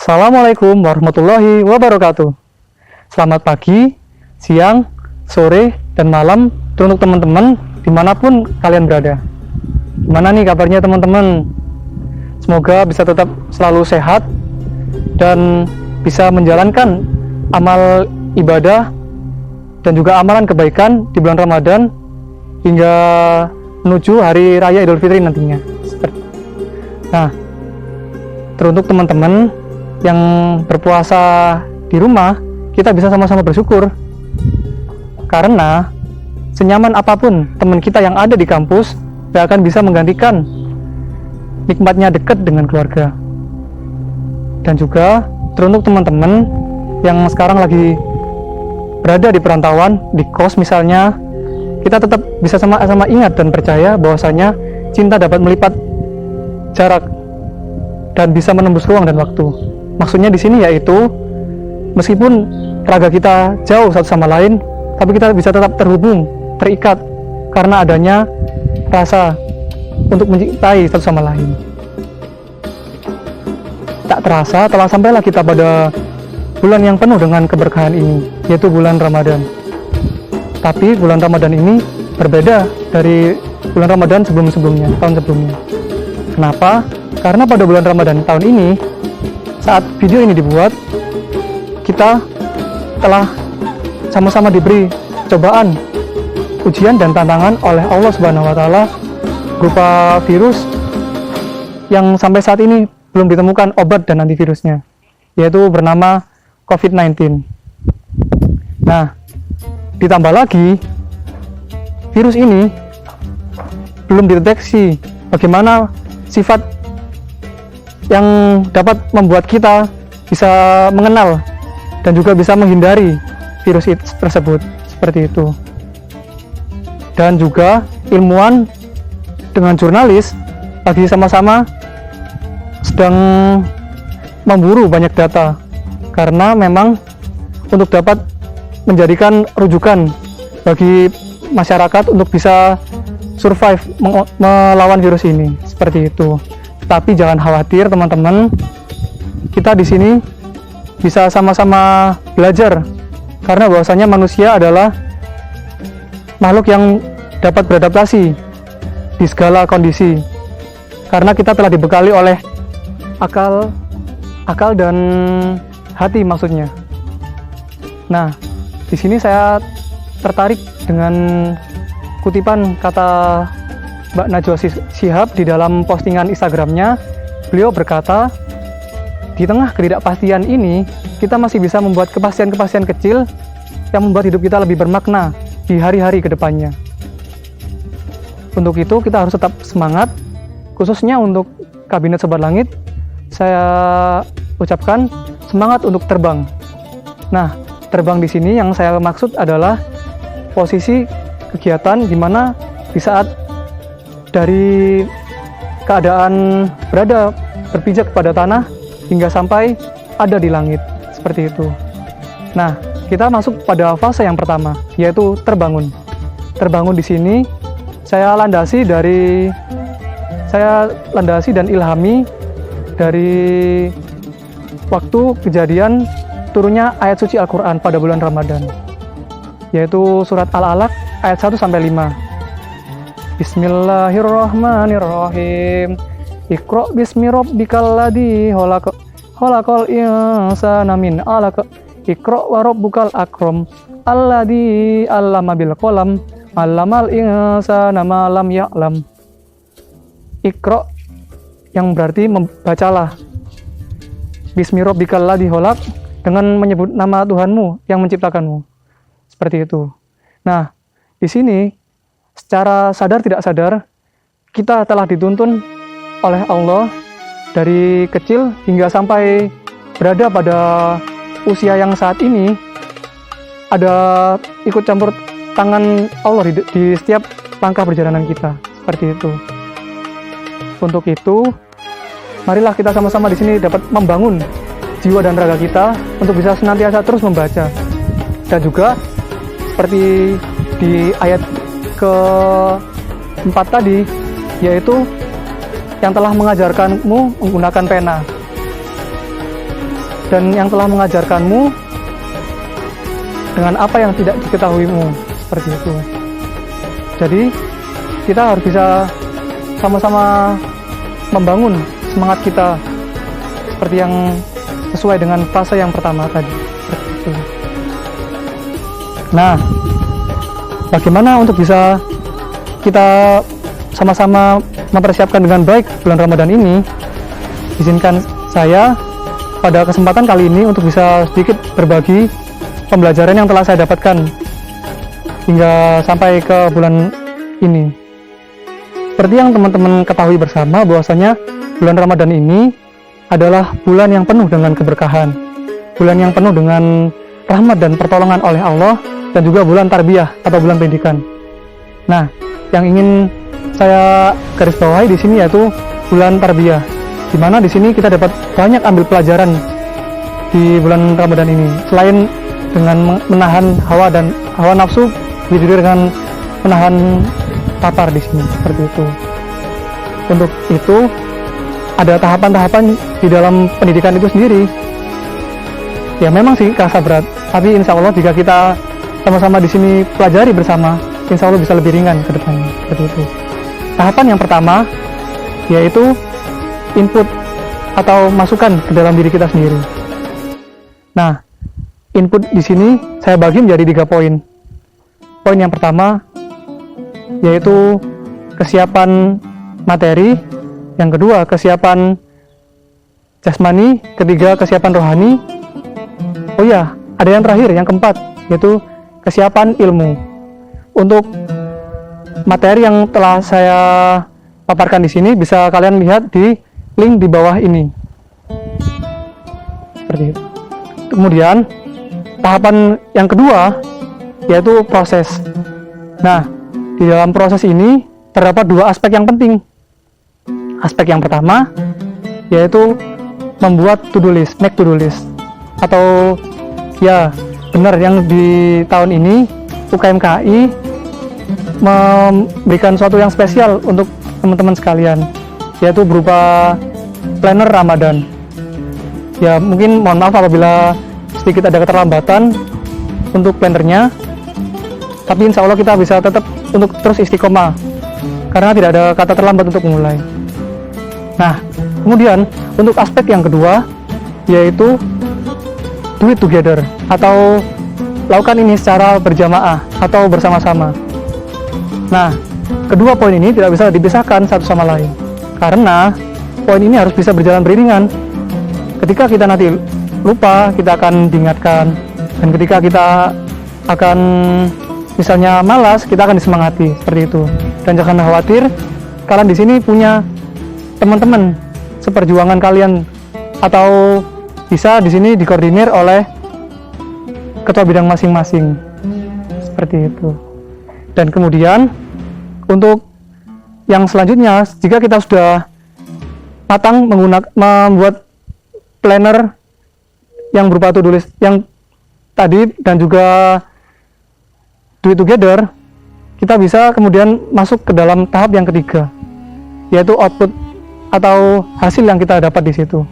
Assalamualaikum warahmatullahi wabarakatuh. Selamat pagi, siang, sore, dan malam untuk teman-teman dimanapun kalian berada. Gimana nih kabarnya teman-teman? Semoga bisa tetap selalu sehat dan bisa menjalankan amal ibadah dan juga amalan kebaikan di bulan Ramadan hingga menuju Hari Raya Idul Fitri nantinya. Nah, teruntuk teman-teman yang berpuasa di rumah, kita bisa sama-sama bersyukur karena senyaman apapun teman kita yang ada di kampus tidak akan bisa menggantikan nikmatnya dekat dengan keluarga. Dan juga teruntuk teman-teman yang sekarang lagi berada di perantauan, di kos misalnya, kita tetap bisa sama-sama ingat dan percaya bahwasanya cinta dapat melipat jarak dan bisa menembus ruang dan waktu. Maksudnya di sini yaitu meskipun raga kita jauh satu sama lain, tapi kita bisa tetap terhubung, terikat karena adanya rasa untuk mencintai satu sama lain. Tak terasa telah sampailah kita pada bulan yang penuh dengan keberkahan ini, yaitu bulan Ramadan. Tapi bulan Ramadan ini berbeda dari bulan Ramadan sebelum-sebelumnya, tahun sebelumnya. Kenapa? Karena pada bulan Ramadan tahun ini, saat video ini dibuat, kita telah sama-sama diberi cobaan, ujian dan tantangan oleh Allah Subhanahu wa Ta'ala berupa virus yang sampai saat ini belum ditemukan obat dan antivirusnya, yaitu bernama COVID-19. Nah, ditambah lagi virus ini belum dideteksi bagaimana sifat yang dapat membuat kita bisa mengenal dan juga bisa menghindari virus tersebut, seperti itu. Dan juga ilmuwan dengan jurnalis lagi sama-sama sedang memburu banyak data karena memang untuk dapat menjadikan rujukan bagi masyarakat untuk bisa survive melawan virus ini, seperti itu. Tapi jangan khawatir teman-teman, kita di sini bisa sama-sama belajar karena bahwasanya manusia adalah makhluk yang dapat beradaptasi di segala kondisi karena kita telah dibekali oleh akal dan hati maksudnya. Nah, di sini saya tertarik dengan kutipan kata Mbak Najwa Shihab di dalam postingan Instagramnya. Beliau berkata, di tengah ketidakpastian ini, kita masih bisa membuat kepastian-kepastian kecil yang membuat hidup kita lebih bermakna di hari-hari ke depannya. Untuk itu, kita harus tetap semangat, khususnya untuk Kabinet Sobat Langit. Saya ucapkan semangat untuk terbang. Nah, terbang di sini yang saya maksud adalah posisi kegiatan di mana di saat dari keadaan berada berpijak pada tanah hingga sampai ada di langit, seperti itu. Nah, kita masuk pada fase yang pertama, yaitu terbangun. Terbangun di sini saya landasi dan ilhami dari waktu kejadian turunnya ayat suci Al-Quran pada bulan Ramadan, yaitu surat Al-Alaq ayat 1-5. Bismillahirrahmanirrahim. Iqra bismi rabbikal ladzi khalaqal insana min 'alaq. Iqra wa rabbukal akram alladzi 'allama bil qalam 'allamal insana ma lam ya'lam. Iqra yang berarti membacalah. Bismi rabbikal ladzi khalaq, dengan menyebut nama Tuhanmu yang menciptakanmu. Seperti itu. Nah, di sini secara sadar tidak sadar kita telah dituntun oleh Allah dari kecil hingga sampai berada pada usia yang saat ini, ada ikut campur tangan Allah di setiap langkah perjalanan kita, seperti itu. Untuk itu, marilah kita sama-sama di sini dapat membangun jiwa dan raga kita untuk bisa senantiasa terus membaca. Dan juga seperti di ayat ke-4 tadi, yaitu yang telah mengajarkanmu menggunakan pena. dan yang telah mengajarkanmu dengan apa yang tidak diketahuimu, seperti itu. Jadi kita harus bisa sama-sama membangun semangat kita seperti yang sesuai dengan fase yang pertama tadi, seperti itu. Nah, bagaimana untuk bisa kita sama-sama mempersiapkan dengan baik bulan Ramadan ini? Izinkan saya pada kesempatan kali ini untuk bisa sedikit berbagi pembelajaran yang telah saya dapatkan hingga sampai ke bulan ini. Seperti yang teman-teman ketahui bersama, bahwasanya bulan Ramadan ini adalah bulan yang penuh dengan keberkahan, bulan yang penuh dengan rahmat dan pertolongan oleh Allah, dan juga bulan tarbiyah atau bulan pendidikan. Nah, yang ingin saya garis bawahi di sini yaitu bulan tarbiyah, di mana di sini kita dapat banyak ambil pelajaran di bulan Ramadan ini. Selain dengan menahan hawa nafsu, juga dengan menahan lapar di sini, seperti itu. Untuk itu ada tahapan-tahapan di dalam pendidikan itu sendiri. Ya memang sih kerasa berat, tapi insya Allah jika kita sama-sama di sini pelajari bersama, insya Allah bisa lebih ringan ke depannya, seperti itu. Tahapan yang pertama yaitu input atau masukan ke dalam diri kita sendiri. Nah, input di sini saya bagi menjadi 3 poin. Poin yang pertama yaitu kesiapan materi, yang kedua kesiapan jasmani, ketiga kesiapan rohani. Oh ya, ada yang terakhir, yang keempat, yaitu kesiapan ilmu. Untuk materi yang telah saya paparkan di sini bisa kalian lihat di link di bawah ini. Seperti itu. Kemudian tahapan yang kedua yaitu proses. Nah, di dalam proses ini terdapat 2 aspek yang penting. Aspek yang pertama yaitu membuat to-do list, make to-do list. Atau ya benar, yang di tahun ini UKMKI memberikan sesuatu yang spesial untuk teman-teman sekalian, yaitu berupa planner Ramadan. Ya mungkin mohon maaf apabila sedikit ada keterlambatan untuk plannernya, tapi insya Allah kita bisa tetap untuk terus istiqomah karena tidak ada kata terlambat untuk memulai. Nah, kemudian untuk aspek yang kedua yaitu do it together, atau lakukan ini secara berjamaah atau bersama-sama. Nah, kedua poin ini tidak bisa dipisahkan satu sama lain, karena poin ini harus bisa berjalan beriringan. Ketika kita nanti lupa, kita akan diingatkan, dan ketika kita akan misalnya malas, kita akan disemangati, seperti itu. Dan jangan khawatir, kalian di sini punya teman-teman seperjuangan kalian, atau bisa di sini dikoordinir oleh ketua bidang masing-masing, seperti itu. Dan kemudian untuk yang selanjutnya, jika kita sudah matang membuat planner yang berupa to-do list yang tadi dan juga do it together, kita bisa kemudian masuk ke dalam tahap yang ketiga, yaitu output atau hasil yang kita dapat di situ.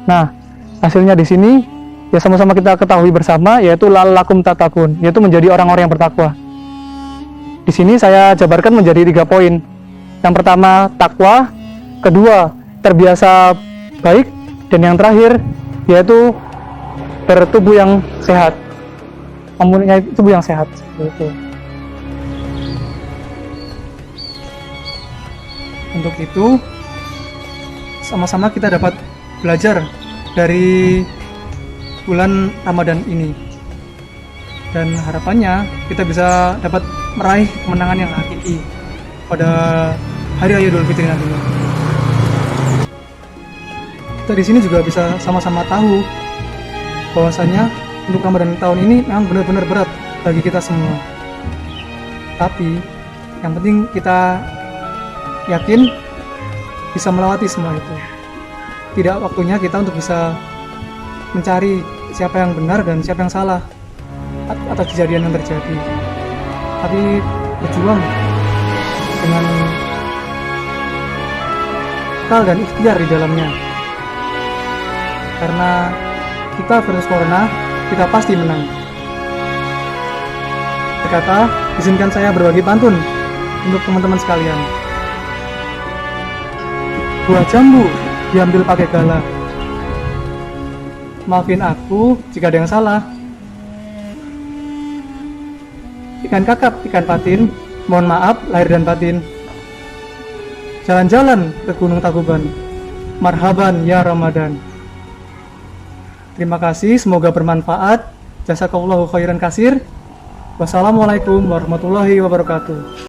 Nah, hasilnya di sini ya sama-sama kita ketahui bersama, yaitu la'allakum tattaqun, yaitu menjadi orang-orang yang bertakwa. Di sini saya jabarkan menjadi 3 poin. Yang pertama takwa, kedua terbiasa baik, dan yang terakhir yaitu bertubuh yang sehat, mempunyai tubuh yang sehat, seperti itu. Untuk itu sama-sama kita dapat belajar dari bulan Ramadan ini, dan harapannya kita bisa dapat meraih kemenangan yang hakiki pada hari raya Idul Fitri nantinya. Kita di sini juga bisa sama-sama tahu bahwasanya untuk Ramadan tahun ini memang benar-benar berat bagi kita semua. Tapi yang penting kita yakin bisa melewati semua itu. Tidak waktunya kita untuk bisa mencari siapa yang benar dan siapa yang salah atas kejadian yang terjadi, tapi berjuang dengan akal dan ikhtiar di dalamnya, karena kita versus Corona, kita pasti menang. Berkata, izinkan saya berbagi pantun untuk teman-teman sekalian. Buah jambu diambil pakai gala. Maafin aku jika ada yang salah. Ikan kakap, ikan patin, mohon maaf lahir dan batin. Jalan-jalan ke Gunung Tangkuban. Marhaban ya Ramadan. Terima kasih, semoga bermanfaat. Jazakallahu khairan kasir. Wassalamualaikum warahmatullahi wabarakatuh.